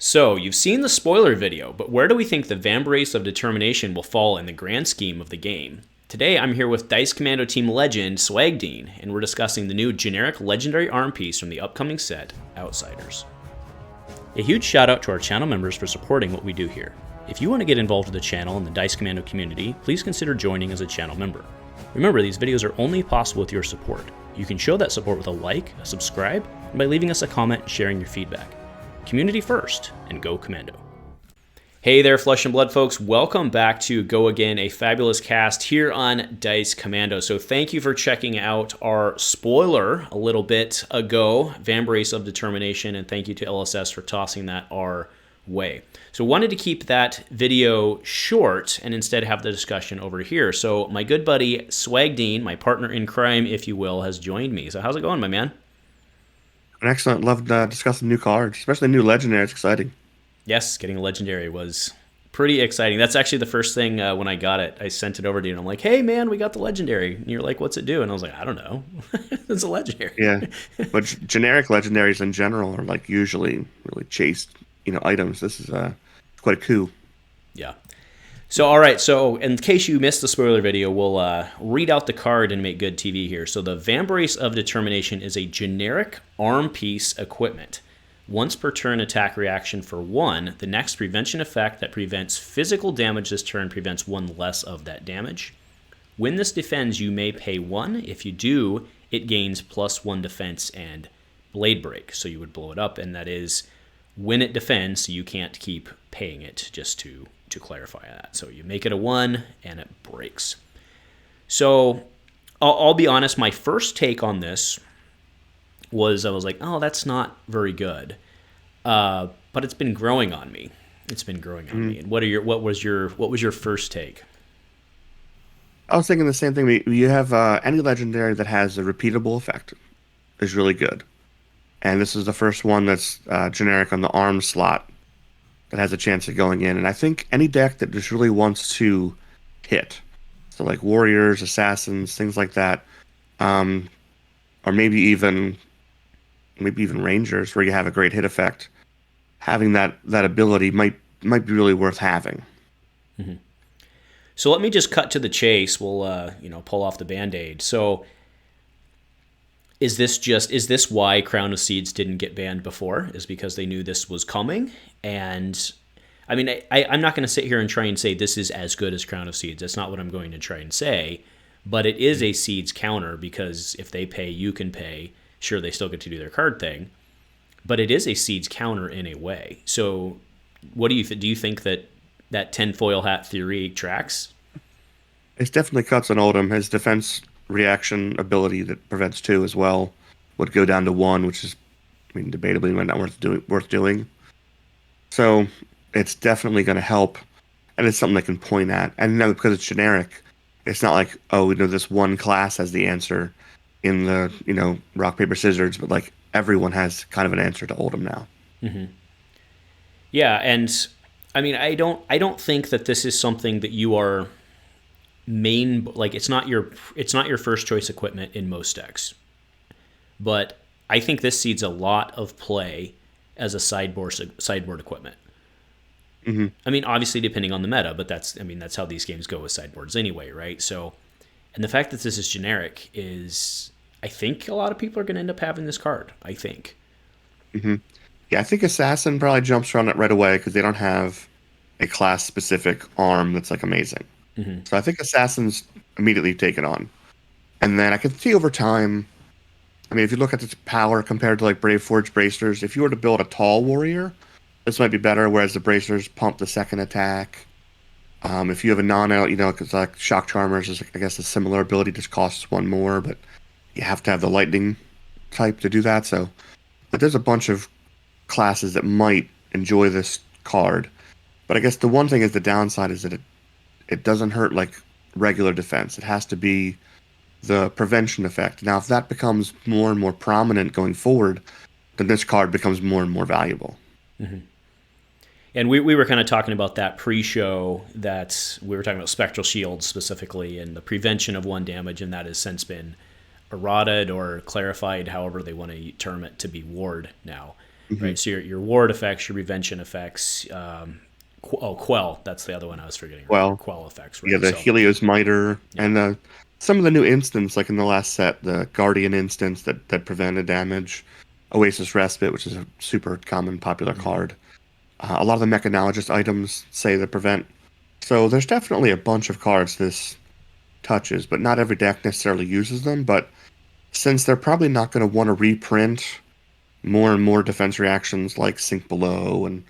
So, you've seen the spoiler video, but where do we think the Vambrace of Determination will fall in the grand scheme of the game? Today, I'm here with Dice Commando Team legend, SwagDean, and we're discussing the new generic legendary arm piece from the upcoming set, Outsiders. A huge shout out to our channel members for supporting what we do here. If you want to get involved with the channel and the Dice Commando community, please consider joining as a channel member. Remember, these videos are only possible with your support. You can show that support with a like, a subscribe, and by leaving us a comment and sharing your feedback. Community first, and go Commando. Hey there, Flesh and Blood folks. Welcome back to Go Again, a fabulous cast here on Dice Commando. So thank you for checking out our spoiler a little bit ago, Vambrace of Determination, and thank you to LSS for tossing that our way. So wanted to keep that video short and instead have the discussion over here. So my good buddy SwagDean, my partner in crime, if you will, has joined me. So how's it going, my man? Excellent. Loved discussing new cards, especially new legendary. It's exciting. Yes, getting a legendary was pretty exciting. That's actually the first thing when I got it. I sent it over to you, and I'm like, hey, man, we got the legendary. And you're like, what's it do? And I was like, I don't know. It's a legendary. Yeah, but generic legendaries in general are like usually really chased, items. This is quite a coup. Yeah. So, all right. So, in case you missed the spoiler video, we'll read out the card and make good TV here. So, the Vambrace of Determination is a generic arm piece equipment. Once per turn attack reaction for 1, the next prevention effect that prevents physical damage this turn prevents 1 less of that damage. When this defends, you may pay 1. If you do, it gains +1 defense and blade break. So, you would blow it up, and that is when it defends, so you can't keep paying it, just to clarify that. So you make it a 1 and it breaks. So I'll be honest, my first take on this was I was like, oh, that's not very good. But it's been growing on me. It's been growing on me. And what was your first take? I was thinking the same thing. You have any legendary that has a repeatable effect is really good. And this is the first one that's generic on the arm slot that has a chance of going in. And I think any deck that just really wants to hit, so like warriors, assassins, things like that, or maybe even rangers where you have a great hit effect, having that ability might be really worth having. Mm-hmm. So let me just cut to the chase. We'll pull off the Band-Aid. So is this why Crown of Seeds didn't get banned before? Is because they knew this was coming? And I mean, I'm not going to sit here and try and say this is as good as Crown of Seeds. That's not what I'm going to try and say. But it is a Seeds counter because if they pay, you can pay. Sure, they still get to do their card thing. But it is a Seeds counter in a way. So what do you think that tinfoil hat theory tracks? It's definitely cuts on Oldham. His defense reaction ability that prevents 2 as well would go down to 1, which is, debatably not worth doing. So it's definitely going to help, and it's something they can point at. And because it's generic, it's not like, this one class has the answer in the rock paper scissors, but like everyone has kind of an answer to Oldham now. Mm-hmm. Yeah, and I don't think that this is something that you are it's not your first choice equipment in most decks. But I think this seeds a lot of play as a sideboard equipment. Mm-hmm. Obviously depending on the meta, but that's how these games go with sideboards anyway, right? So, and the fact that this is generic is, I think a lot of people are going to end up having this card, I think. Mm-hmm. Yeah, I think Assassin probably jumps around it right away because they don't have a class-specific arm that's like amazing. Mm-hmm. So I think Assassin's immediately take it on. And then I can see over time, if you look at its power compared to like Brave Forge Bracers, if you were to build a tall warrior, this might be better, whereas the Bracers pump the second attack. If you have a because like Shock Charmers is, I guess, a similar ability, just costs 1 more, but you have to have the lightning type to do that. So, but there's a bunch of classes that might enjoy this card. But I guess the one thing is the downside is that it doesn't hurt like regular defense. It has to be the prevention effect. Now, if that becomes more and more prominent going forward, then this card becomes more and more valuable. Mm-hmm. And we were kind of talking about that pre-show, that we were talking about Spectral Shields specifically and the prevention of 1 damage, and that has since been errated or clarified, however they want to term it, to be ward now. right? So your ward effects, your prevention effects, quell. That's the other one I was forgetting. Right? Your Well, quell effects, right? yeah, the So, Helios Miter and some of the new instants, like in the last set, the Guardian instance that prevented damage, Oasis Respite, which is a super common popular card. A lot of the Mechanologist items say that prevent. So there's definitely a bunch of cards this touches, but not every deck necessarily uses them. But since they're probably not going to want to reprint more and more defense reactions like Sink Below and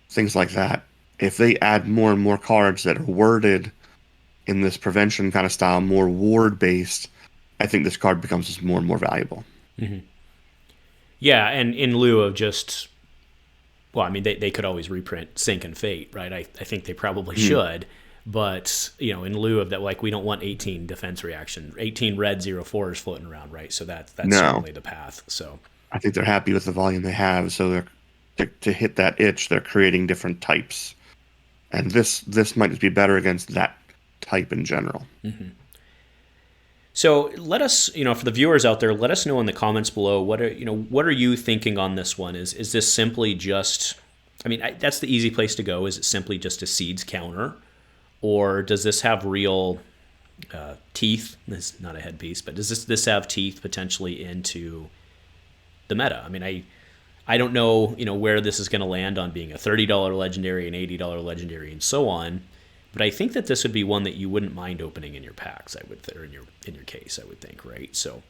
things like that, if they add more and more cards that are worded in this prevention kind of style, more ward based, I think this card becomes just more and more valuable. yeah, and in lieu of just, well, I mean, they could always reprint Sink and Fate, right? I think they probably should. But, in lieu of that, like, we don't want 18 defense reaction, 18 red 0/4s floating around, right? So that's certainly the path. So I think they're happy with the volume they have, so they're to hit that itch, they're creating different types, and this might just be better against that type in general. So let us, for the viewers out there, let us know in the comments below what are you thinking on this one? Is this simply just, I mean, that's the easy place to go. Is it simply just a seeds counter, or does this have real teeth? This is not a headpiece, but does this have teeth potentially into the meta? I mean, I don't know, where this is going to land on being a $30 legendary, an $80 legendary, and so on. But I think that this would be one that you wouldn't mind opening in your packs, or in your case, I would think, right? So,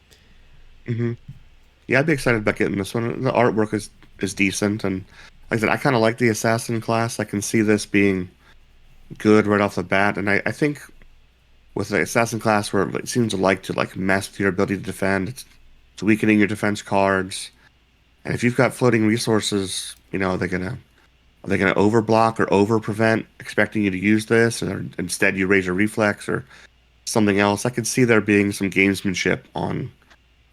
yeah, I'd be excited about getting this one. The artwork is decent, and like I said, I kind of like the assassin class. I can see this being good right off the bat, and I think with the assassin class, where it seems to like mess with your ability to defend, it's weakening your defense cards, and if you've got floating resources, are they gonna overblock or over prevent, expecting you to use this, or instead you raise a reflex or something else? I could see there being some gamesmanship on,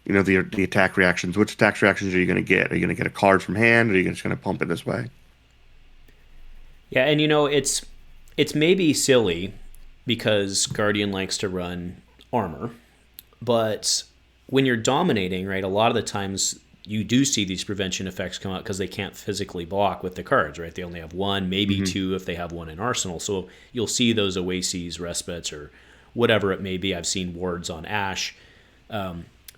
the attack reactions. Which attack reactions are you going to get? Are you going to get a card from hand, or are you just going to pump it this way? Yeah, and it's maybe silly because Guardian likes to run armor, but when you're dominating, right, a lot of the times you do see these prevention effects come out because they can't physically block with the cards, right? They only have one, maybe two if they have one in Arsenal. So you'll see those Oases, Respites, or whatever it may be. I've seen wards on Ash.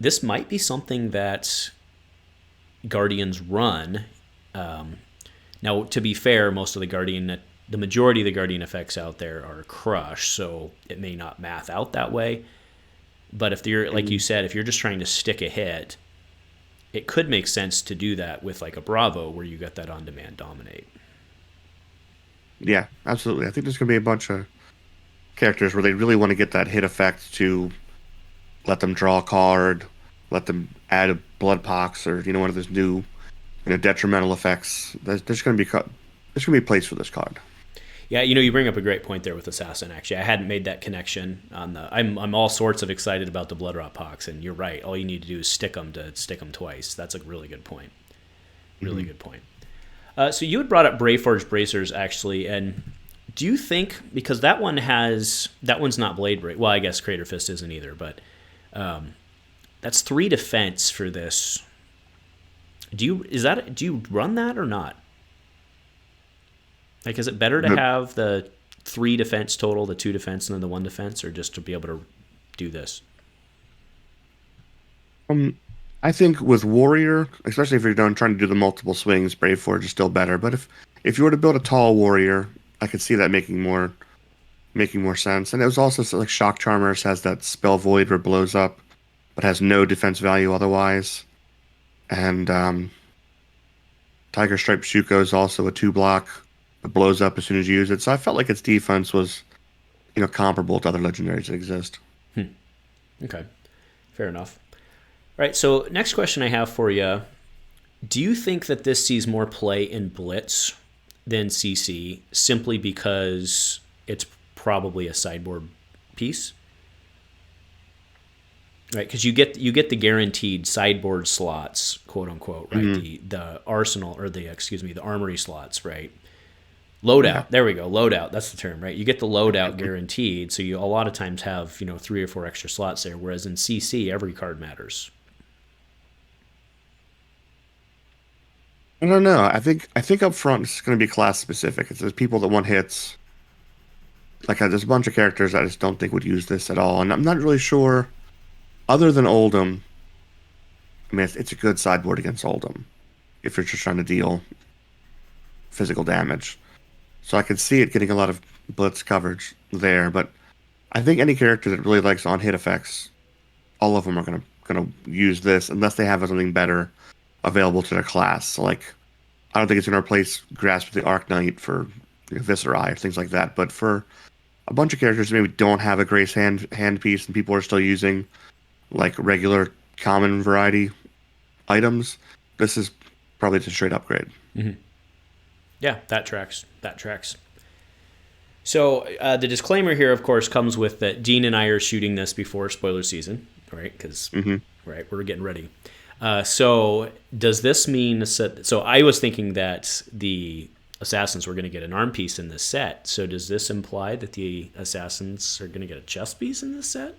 This might be something that Guardians run. Now, to be fair, the majority of the Guardian effects out there are crush, so it may not math out that way. But if you're, like you said, if you're just trying to stick a hit, it could make sense to do that with like a Bravo where you got that on-demand dominate. Yeah, absolutely. I think there's going to be a bunch of characters where they really want to get that hit effect to let them draw a card, let them add a Blood Pox, or one of those new detrimental effects. There's going to be a place for this card. Yeah, you bring up a great point there with Assassin. Actually, I hadn't made that connection on the. I'm all sorts of excited about the Blood Rot Pox, and you're right. All you need to do is stick them twice. That's a really good point. Really good point. So you had brought up Brayforge Bracers actually, and do you think, because that one's not Blade Break? Well, I guess Crater Fist isn't either, but that's 3 defense for this. Do you run that or not? Like, is it better to have the 3 defense total, the 2 defense, and then the 1 defense, or just to be able to do this? I think with Warrior, especially if you're trying to do the multiple swings, Brave Forge is still better. But if you were to build a tall Warrior, I could see that making more sense. And it was also like Shock Charmers has that Spell Void where it blows up, but has no defense value otherwise. And Tiger Stripe Shuko is also a 2-block. It blows up as soon as you use it. So I felt like its defense was, comparable to other legendaries that exist. Okay, fair enough. All right, so next question I have for you. Do you think that this sees more play in Blitz than CC simply because it's probably a sideboard piece? Right, because you get the guaranteed sideboard slots, quote unquote, right? The arsenal, or the armory slots, right? Loadout. There we go. Loadout. That's the term, right? You get the loadout guaranteed, so you a lot of times have 3 or 4 extra slots there. Whereas in CC, every card matters. I don't know. I think up front it's going to be class specific. It's there's people that want hits. Like there's a bunch of characters I just don't think would use this at all, and I'm not really sure. Other than Oldham, I mean, it's a good sideboard against Oldham if you're just trying to deal physical damage. So I could see it getting a lot of blitz coverage there, but I think any character that really likes on-hit effects, all of them are gonna use this unless they have something better available to their class. So like, I don't think it's gonna replace Grasp of the Arc Knight for Viscerai or things like that. But for a bunch of characters who maybe don't have a Grace hand piece and people are still using like regular common variety items, this is probably just a straight upgrade. Mm-hmm. Yeah, that tracks. That tracks. So the disclaimer here, of course, comes with that Dean and I are shooting this before spoiler season, right? Because right, we're getting ready. So does this mean so I was thinking that the assassins were going to get an arm piece in this set. So does this imply that the assassins are going to get a chest piece in this set?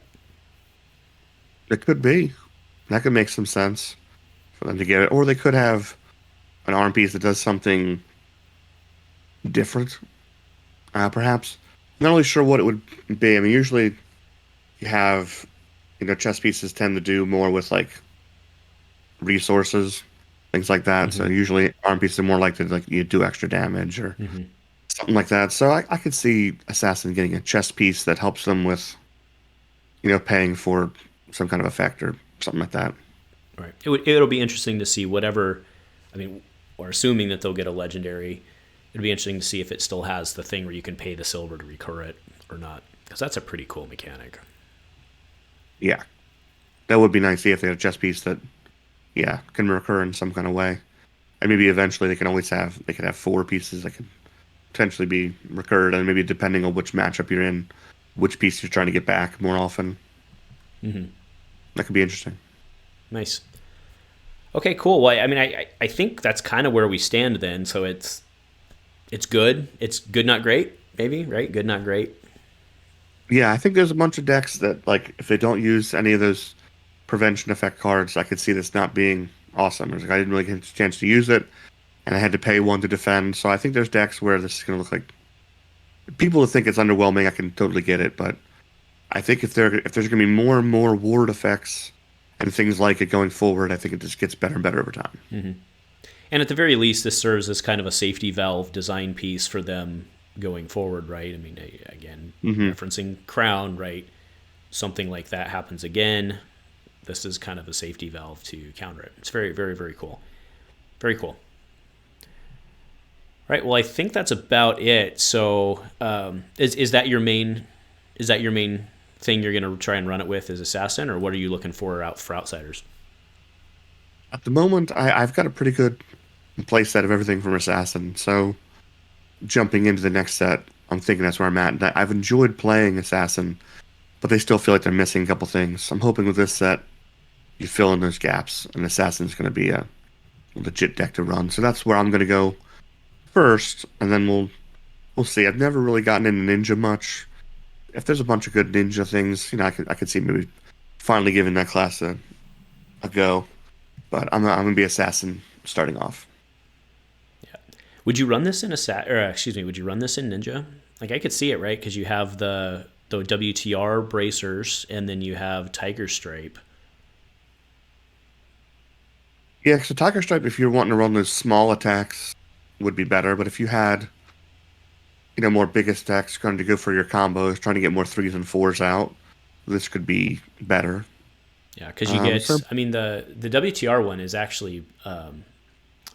It could be. That could make some sense for them to get it. Or they could have an arm piece that does something different, perhaps. I'm not really sure what it would be. I mean, usually you have, chess pieces tend to do more with, like, resources, things like that. Mm-hmm. So usually arm pieces are more likely to, like, you do extra damage or something like that. So I could see Assassin getting a chess piece that helps them with, paying for some kind of effect or something like that. Right. It'll be interesting to see whatever, or assuming that they'll get a legendary, it'd be interesting to see if it still has the thing where you can pay the silver to recur it or not, because that's a pretty cool mechanic. Yeah. That would be nice to see if they have a chess piece that, can recur in some kind of way. And maybe eventually they could have 4 pieces that could potentially be recurred, and maybe depending on which matchup you're in, which piece you're trying to get back more often. Mm-hmm. That could be interesting. Nice. Okay, cool. Well, I think that's kind of where we stand then. So it's good. It's good, not great, maybe, right? Good, not great. Yeah, I think there's a bunch of decks that, like, if they don't use any of those prevention effect cards, I could see this not being awesome. Like, I didn't really get a chance to use it, and I had to pay 1 to defend. So I think there's decks where this is going to look like... People who think it's underwhelming, I can totally get it, but I think if there's going to be more and more ward effects and things like it going forward, I think it just gets better and better over time. Mm-hmm. And at the very least, this serves as kind of a safety valve design piece for them going forward, right? Again, referencing Crown, right? Something like that happens again. This is kind of a safety valve to counter it. It's very, very, very cool. Very cool. Right. Well, I think that's about it. So, is that your main? Is that your main thing you're going to try and run it with as Assassin, or what are you looking for outsiders? At the moment, I've got a pretty good play set of everything from Assassin. So, jumping into the next set, I'm thinking that's where I'm at. I've enjoyed playing Assassin, but they still feel like they're missing a couple things. I'm hoping with this set, you fill in those gaps, and Assassin's going to be a legit deck to run. So that's where I'm going to go first, and then we'll see. I've never really gotten into Ninja much. If there's a bunch of good Ninja things, I could see maybe finally giving that class a go. But I'm going to be Assassin starting off. Yeah. Would you run this in would you run this in Ninja? Like, I could see it, right? Because you have the WTR bracers, and then you have Tiger Stripe. Yeah, so Tiger Stripe, if you're wanting to run those small attacks, would be better. But if you had, more big attacks, trying to go for your combos, trying to get more 3s and 4s out, this could be better. Yeah, because you get, the WTR one is actually,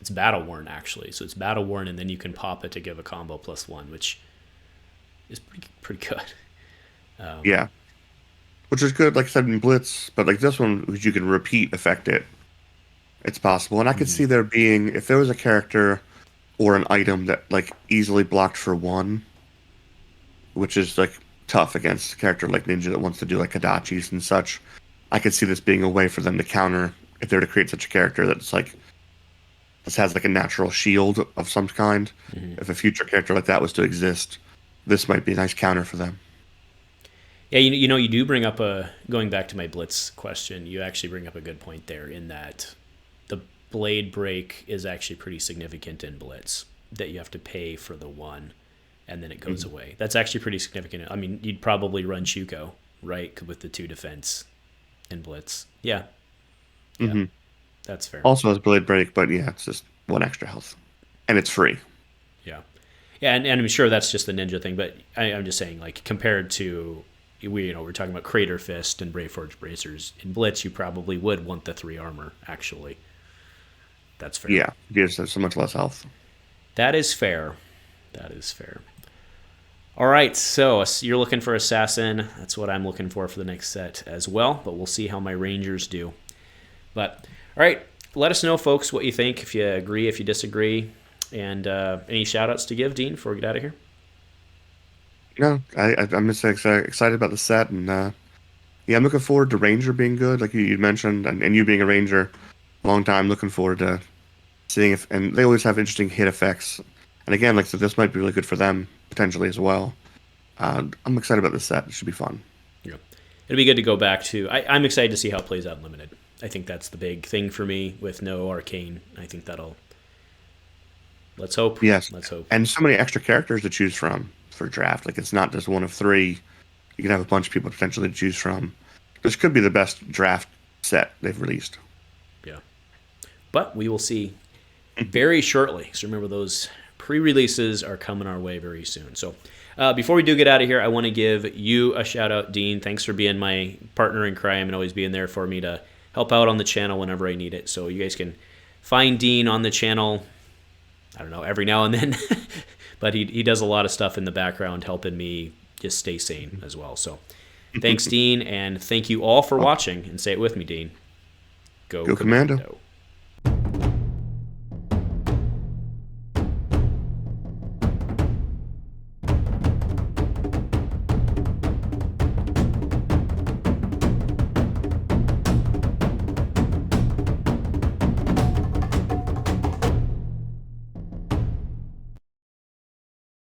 it's Battle Worn, actually. So it's Battle Worn, and then you can pop it to give a combo +1, which is pretty good. Yeah. Which is good, like I said, in Blitz. But like this one, which you can repeat affect it, it's possible. And I could see there being, if there was a character or an item that, like, easily blocked for 1, which is, like, tough against a character like Ninja that wants to do, like, Kadachis and such, I could see this being a way for them to counter, if they were to create such a character that's, like, this has, like, a natural shield of some kind. If a future character like that was to exist, this might be a nice counter for them. Yeah, you do bring up going back to my Blitz question, you actually bring up a good point there in that Blade Break is actually pretty significant in Blitz, that you have to pay for the one and then it goes away. That's actually pretty significant. I mean, you'd probably run Shuko, right, with the 2 defense in Blitz. Yeah. That's fair. Also has Blade Break, but yeah, it's just 1 extra health. And it's free. Yeah. Yeah, and I'm sure that's just the ninja thing, but I'm just saying, like, compared to, we're talking about Crater Fist and Braveforge Bracers. In Blitz, you probably would want the 3 armor, actually. That's fair. Yeah, it gives so much less health. That is fair. All right, so you're looking for Assassin. That's what I'm looking for the next set as well, but we'll see how my Rangers do. But, all right, let us know, folks, what you think, if you agree, if you disagree, and any shout-outs to give, Dean, before we get out of here? No, I'm just excited about the set, and I'm looking forward to Ranger being good, like you mentioned, and you being a Ranger, long time, looking forward to seeing if, and they always have interesting hit effects, and again, like, so this might be really good for them, potentially, as well. I'm excited about this set. It should be fun. Yeah. It'll be good to go back to, I'm excited to see how it plays out in Limited. I think that's the big thing for me with no Arcane. I think that'll, let's hope. Yes. Let's hope. And so many extra characters to choose from for draft. Like, it's not just one of 3. You can have a bunch of people potentially to choose from. This could be the best draft set they've released. Yeah. But we will see very shortly. So remember, those pre-releases are coming our way very soon. So before we do get out of here, I want to give you a shout out, Dean. Thanks for being my partner in crime and always being there for me to help out on the channel whenever I need it. So you guys can find Dean on the channel, I don't know, every now and then. But he does a lot of stuff in the background helping me just stay sane as well. So thanks, Dean, and thank you all for watching. And say it with me, Dean. Go Commando.